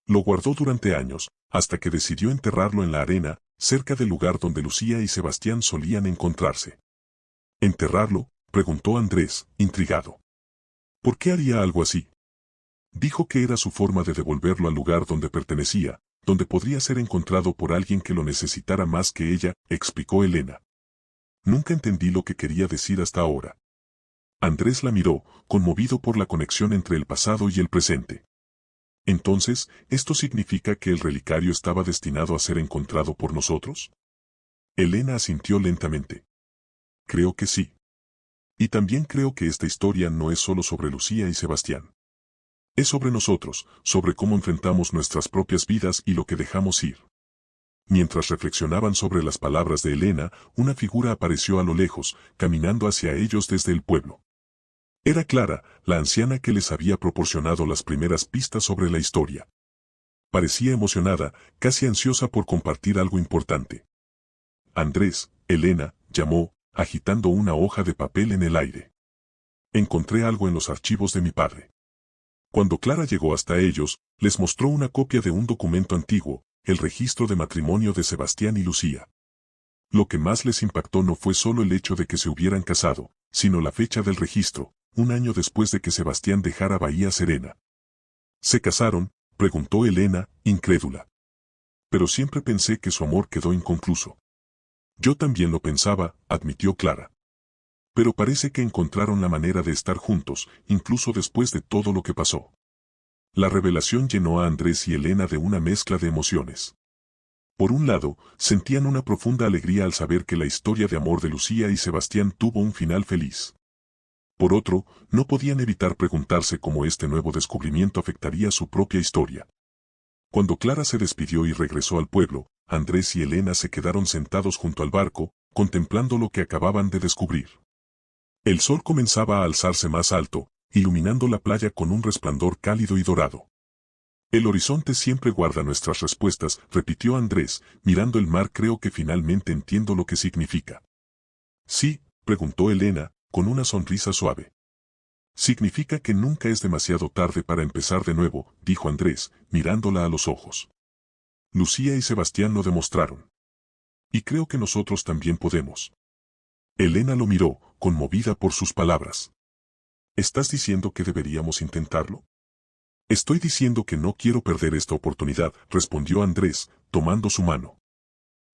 A: Lo guardó durante años, hasta que decidió enterrarlo en la arena, cerca del lugar donde Lucía y Sebastián solían encontrarse. ¿Enterrarlo?, preguntó Andrés, intrigado. ¿Por qué haría algo así? Dijo que era su forma de devolverlo al lugar donde pertenecía, donde podría ser encontrado por alguien que lo necesitara más que ella, explicó Elena. Nunca entendí lo que quería decir hasta ahora. Andrés la miró, conmovido por la conexión entre el pasado y el presente. Entonces, ¿esto significa que el relicario estaba destinado a ser encontrado por nosotros? Elena asintió lentamente. Creo que sí. Y también creo que esta historia no es solo sobre Lucía y Sebastián. Es sobre nosotros, sobre cómo enfrentamos nuestras propias vidas y lo que dejamos ir. Mientras reflexionaban sobre las palabras de Elena, una figura apareció a lo lejos, caminando hacia ellos desde el pueblo. Era Clara, la anciana que les había proporcionado las primeras pistas sobre la historia. Parecía emocionada, casi ansiosa por compartir algo importante. Andrés, Elena, llamó, agitando una hoja de papel en el aire. Encontré algo en los archivos de mi padre. Cuando Clara llegó hasta ellos, les mostró una copia de un documento antiguo, el registro de matrimonio de Sebastián y Lucía. Lo que más les impactó no fue solo el hecho de que se hubieran casado, sino la fecha del registro, un año después de que Sebastián dejara Bahía Serena. ¿Se casaron?, preguntó Elena, incrédula. Pero siempre pensé que su amor quedó inconcluso. Yo también lo pensaba, admitió Clara. Pero parece que encontraron la manera de estar juntos, incluso después de todo lo que pasó. La revelación llenó a Andrés y Elena de una mezcla de emociones. Por un lado, sentían una profunda alegría al saber que la historia de amor de Lucía y Sebastián tuvo un final feliz. Por otro, no podían evitar preguntarse cómo este nuevo descubrimiento afectaría su propia historia. Cuando Clara se despidió y regresó al pueblo, Andrés y Elena se quedaron sentados junto al barco, contemplando lo que acababan de descubrir. El sol comenzaba a alzarse más alto, iluminando la playa con un resplandor cálido y dorado. El horizonte siempre guarda nuestras respuestas, repitió Andrés, mirando el mar. Creo que finalmente entiendo lo que significa. ¿Sí?, preguntó Elena, con una sonrisa suave. Significa que nunca es demasiado tarde para empezar de nuevo, dijo Andrés, mirándola a los ojos. Lucía y Sebastián lo demostraron. Y creo que nosotros también podemos. Elena lo miró, conmovida por sus palabras. ¿Estás diciendo que deberíamos intentarlo? Estoy diciendo que no quiero perder esta oportunidad, respondió Andrés, tomando su mano.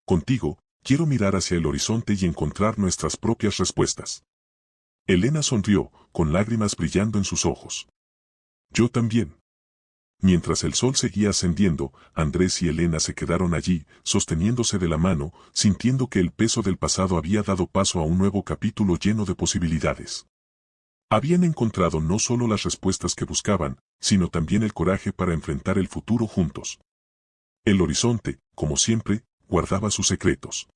A: Contigo, quiero mirar hacia el horizonte y encontrar nuestras propias respuestas. Elena sonrió, con lágrimas brillando en sus ojos. Yo también. Mientras el sol seguía ascendiendo, Andrés y Elena se quedaron allí, sosteniéndose de la mano, sintiendo que el peso del pasado había dado paso a un nuevo capítulo lleno de posibilidades. Habían encontrado no solo las respuestas que buscaban, sino también el coraje para enfrentar el futuro juntos. El horizonte, como siempre, guardaba sus secretos.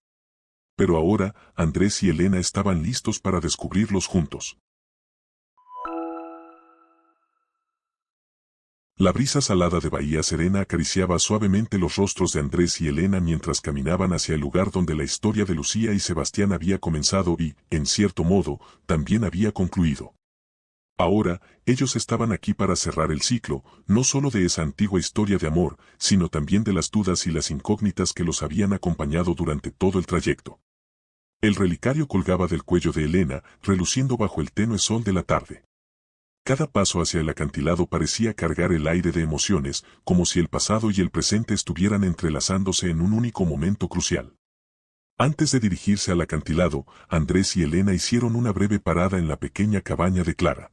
A: Pero ahora, Andrés y Elena estaban listos para descubrirlos juntos. La brisa salada de Bahía Serena acariciaba suavemente los rostros de Andrés y Elena mientras caminaban hacia el lugar donde la historia de Lucía y Sebastián había comenzado y, en cierto modo, también había concluido. Ahora, ellos estaban aquí para cerrar el ciclo, no solo de esa antigua historia de amor, sino también de las dudas y las incógnitas que los habían acompañado durante todo el trayecto. El relicario colgaba del cuello de Elena, reluciendo bajo el tenue sol de la tarde. Cada paso hacia el acantilado parecía cargar el aire de emociones, como si el pasado y el presente estuvieran entrelazándose en un único momento crucial. Antes de dirigirse al acantilado, Andrés y Elena hicieron una breve parada en la pequeña cabaña de Clara.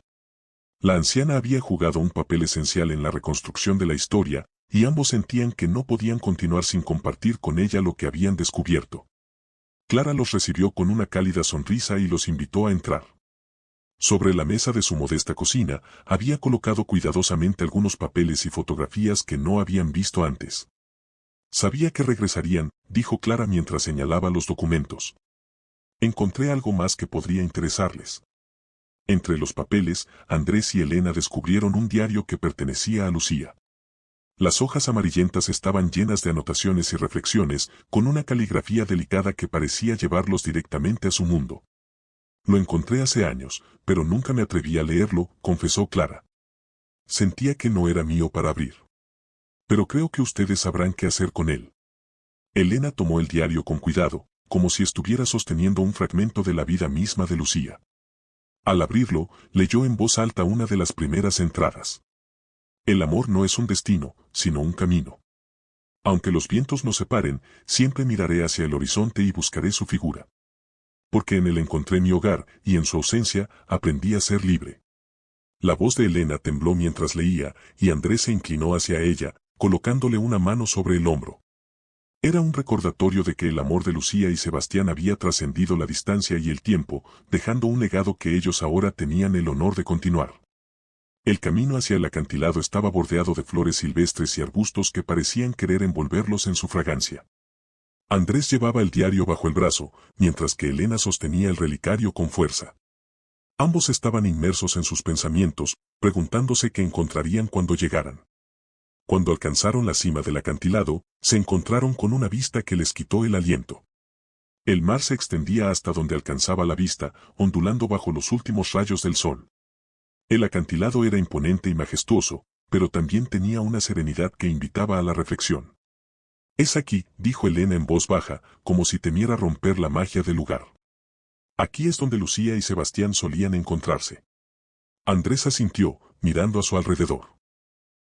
A: La anciana había jugado un papel esencial en la reconstrucción de la historia, y ambos sentían que no podían continuar sin compartir con ella lo que habían descubierto. Clara los recibió con una cálida sonrisa y los invitó a entrar. Sobre la mesa de su modesta cocina, había colocado cuidadosamente algunos papeles y fotografías que no habían visto antes. Sabía que regresarían, dijo Clara mientras señalaba los documentos. Encontré algo más que podría interesarles. Entre los papeles, Andrés y Elena descubrieron un diario que pertenecía a Lucía. Las hojas amarillentas estaban llenas de anotaciones y reflexiones, con una caligrafía delicada que parecía llevarlos directamente a su mundo. Lo encontré hace años, pero nunca me atreví a leerlo, confesó Clara. Sentía que no era mío para abrir. Pero creo que ustedes sabrán qué hacer con él. Elena tomó el diario con cuidado, como si estuviera sosteniendo un fragmento de la vida misma de Lucía. Al abrirlo, leyó en voz alta una de las primeras entradas. El amor no es un destino, sino un camino. Aunque los vientos nos separen, siempre miraré hacia el horizonte y buscaré su figura. Porque en él encontré mi hogar, y en su ausencia, aprendí a ser libre. La voz de Elena tembló mientras leía, y Andrés se inclinó hacia ella, colocándole una mano sobre el hombro. Era un recordatorio de que el amor de Lucía y Sebastián había trascendido la distancia y el tiempo, dejando un legado que ellos ahora tenían el honor de continuar. El camino hacia el acantilado estaba bordeado de flores silvestres y arbustos que parecían querer envolverlos en su fragancia. Andrés llevaba el diario bajo el brazo, mientras que Elena sostenía el relicario con fuerza. Ambos estaban inmersos en sus pensamientos, preguntándose qué encontrarían cuando llegaran. Cuando alcanzaron la cima del acantilado, se encontraron con una vista que les quitó el aliento. El mar se extendía hasta donde alcanzaba la vista, ondulando bajo los últimos rayos del sol. El acantilado era imponente y majestuoso, pero también tenía una serenidad que invitaba a la reflexión. «Es aquí», dijo Elena en voz baja, como si temiera romper la magia del lugar. «Aquí es donde Lucía y Sebastián solían encontrarse». Andrés asintió, mirando a su alrededor.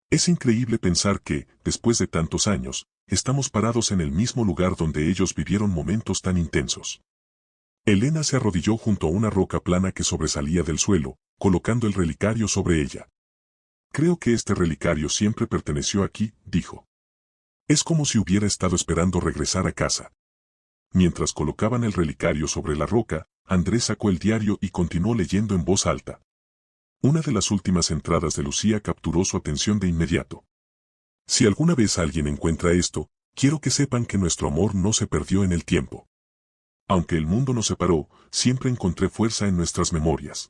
A: Es increíble pensar que, después de tantos años, estamos parados en el mismo lugar donde ellos vivieron momentos tan intensos. Elena se arrodilló junto a una roca plana que sobresalía del suelo, colocando el relicario sobre ella. Creo que este relicario siempre perteneció aquí, dijo. Es como si hubiera estado esperando regresar a casa. Mientras colocaban el relicario sobre la roca, Andrés sacó el diario y continuó leyendo en voz alta. Una de las últimas entradas de Lucía capturó su atención de inmediato. Si alguna vez alguien encuentra esto, quiero que sepan que nuestro amor no se perdió en el tiempo. Aunque el mundo nos separó, siempre encontré fuerza en nuestras memorias.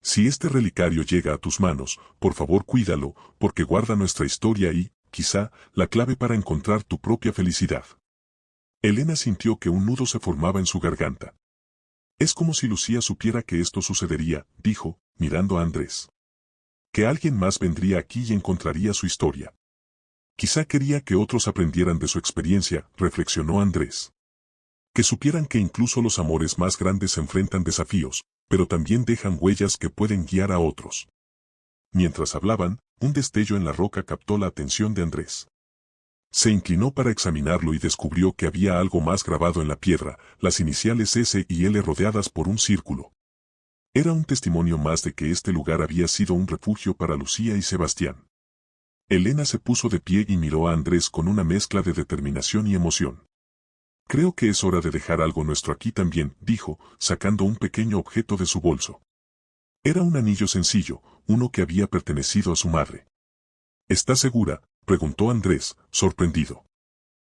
A: Si este relicario llega a tus manos, por favor cuídalo, porque guarda nuestra historia y, quizá, la clave para encontrar tu propia felicidad. Elena sintió que un nudo se formaba en su garganta. Es como si Lucía supiera que esto sucedería, dijo, mirando a Andrés. Que alguien más vendría aquí y encontraría su historia. Quizá quería que otros aprendieran de su experiencia, reflexionó Andrés. Que supieran que incluso los amores más grandes enfrentan desafíos, pero también dejan huellas que pueden guiar a otros. Mientras hablaban, un destello en la roca captó la atención de Andrés. Se inclinó para examinarlo y descubrió que había algo más grabado en la piedra, las iniciales S y L rodeadas por un círculo. Era un testimonio más de que este lugar había sido un refugio para Lucía y Sebastián. Elena se puso de pie y miró a Andrés con una mezcla de determinación y emoción. Creo que es hora de dejar algo nuestro aquí también, dijo, sacando un pequeño objeto de su bolso. Era un anillo sencillo, uno que había pertenecido a su madre. ¿Estás segura?, preguntó Andrés, sorprendido.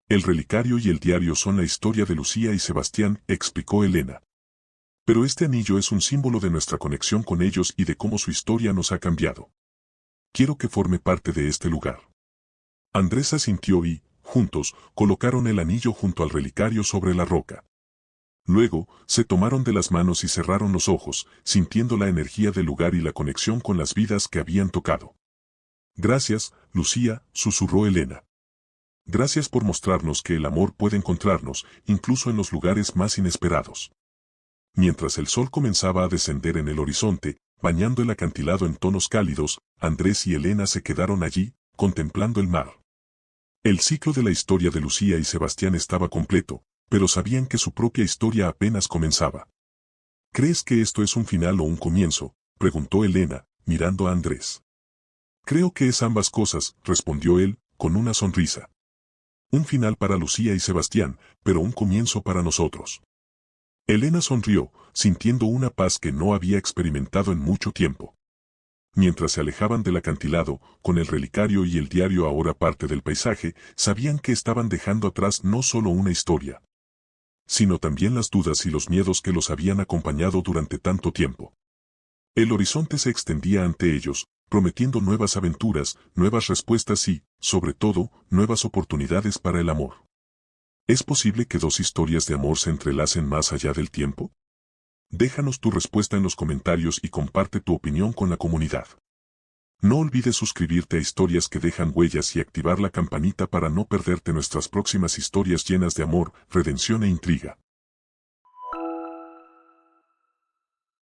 A: El relicario y el diario son la historia de Lucía y Sebastián, explicó Elena. Pero este anillo es un símbolo de nuestra conexión con ellos y de cómo su historia nos ha cambiado. Quiero que forme parte de este lugar. Andrés asintió y, juntos, colocaron el anillo junto al relicario sobre la roca. Luego, se tomaron de las manos y cerraron los ojos, sintiendo la energía del lugar y la conexión con las vidas que habían tocado. Gracias, Lucía, susurró Elena. Gracias por mostrarnos que el amor puede encontrarnos, incluso en los lugares más inesperados. Mientras el sol comenzaba a descender en el horizonte, bañando el acantilado en tonos cálidos, Andrés y Elena se quedaron allí, contemplando el mar. El ciclo de la historia de Lucía y Sebastián estaba completo, pero sabían que su propia historia apenas comenzaba. ¿Crees que esto es un final o un comienzo?, preguntó Elena, mirando a Andrés. Creo que es ambas cosas, respondió él, con una sonrisa. Un final para Lucía y Sebastián, pero un comienzo para nosotros. Elena sonrió, sintiendo una paz que no había experimentado en mucho tiempo. Mientras se alejaban del acantilado, con el relicario y el diario ahora parte del paisaje, sabían que estaban dejando atrás no solo una historia, sino también las dudas y los miedos que los habían acompañado durante tanto tiempo. El horizonte se extendía ante ellos, prometiendo nuevas aventuras, nuevas respuestas y, sobre todo, nuevas oportunidades para el amor. ¿Es posible que dos historias de amor se entrelacen más allá del tiempo? Déjanos tu respuesta en los comentarios y comparte tu opinión con la comunidad. No olvides suscribirte a Historias que dejan huellas y activar la campanita para no perderte nuestras próximas historias llenas de amor, redención e intriga.